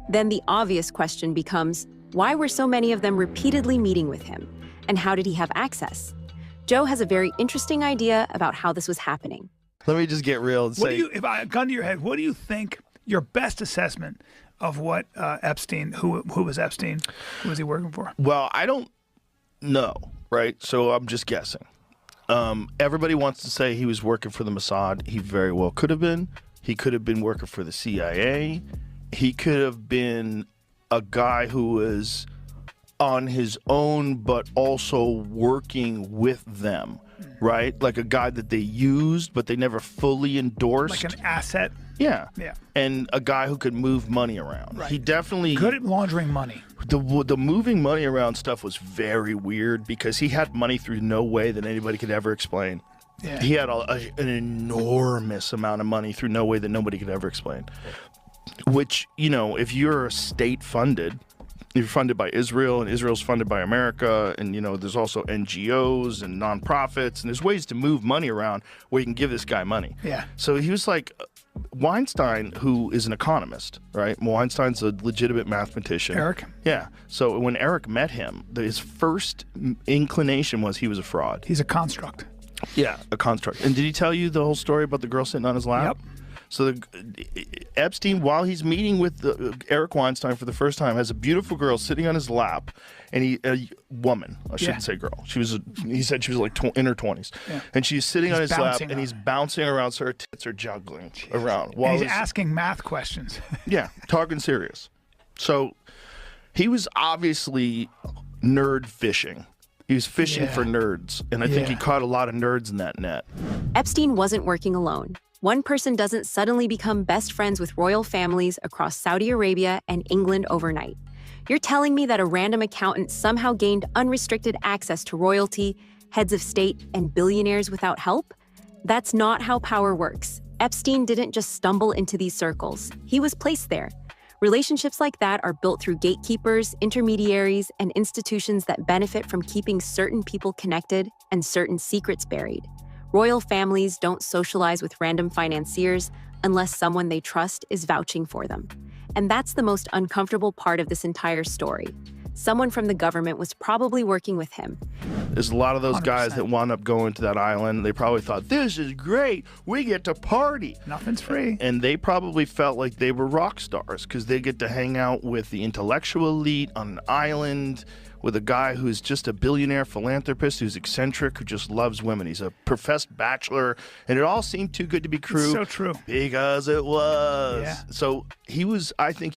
Then the obvious question becomes, why were so many of them repeatedly meeting with him? And how did he have access? Joe has a very interesting idea about how this was happening. Let me just get real and say, if I gun to your head, what do you think your best assessment of what Epstein, who was Epstein, who was he working for? well, I don't know, right? So I'm just guessing. Everybody wants to say he was working for the Mossad. He very well could have been. He could have been working for the CIA. He could have been a guy who was on his own, but also working with them, right? Like a guy that they used, but they never fully endorsed. Like an asset? Yeah. Yeah. And a guy who could move money around. Right. He definitely... Good at laundering money. The moving money around stuff was very weird because he had money through no way that anybody could ever explain. Yeah. He had an enormous amount of money through no way that nobody could ever explain. Which, you know, if you're state-funded, you're funded by Israel, and Israel's funded by America, and, you know, there's also NGOs and nonprofits, and there's ways to move money around where you can give this guy money. Yeah. So he was like Weinstein, who is an economist, right? Weinstein's a legitimate mathematician. Eric? Yeah. So when Eric met him, his first inclination was he was a fraud. He's a construct. Yeah, a construct. And did he tell you the whole story about the girl sitting on his lap? Yep. So Epstein, while he's meeting with Eric Weinstein for the first time, has a beautiful girl sitting on his lap, and a woman, I shouldn't say girl. He said she was like in her 20s, and she's sitting on his lap, and he's bouncing around, so her tits are juggling around. While and he's asking math questions. Yeah, talking serious. So he was obviously nerd fishing. He was fishing for nerds, and I think he caught a lot of nerds in that net. Epstein wasn't working alone. One person doesn't suddenly become best friends with royal families across Saudi Arabia and England overnight. You're telling me that a random accountant somehow gained unrestricted access to royalty, heads of state, and billionaires without help? That's not how power works. Epstein didn't just stumble into these circles. He was placed there. Relationships like that are built through gatekeepers, intermediaries, and institutions that benefit from keeping certain people connected and certain secrets buried. Royal families don't socialize with random financiers unless someone they trust is vouching for them. And that's the most uncomfortable part of this entire story. Someone from the government was probably working with him. There's a lot of those 100%. guys that wound up going to that island. They probably thought, this is great. We get to party. Nothing's free. And they probably felt like they were rock stars because they get to hang out with the intellectual elite on an island with a guy who's just a billionaire philanthropist who's eccentric, who just loves women. He's a professed bachelor, and it all seemed too good to be true. It's so true. Because it was. Yeah. So he was, I think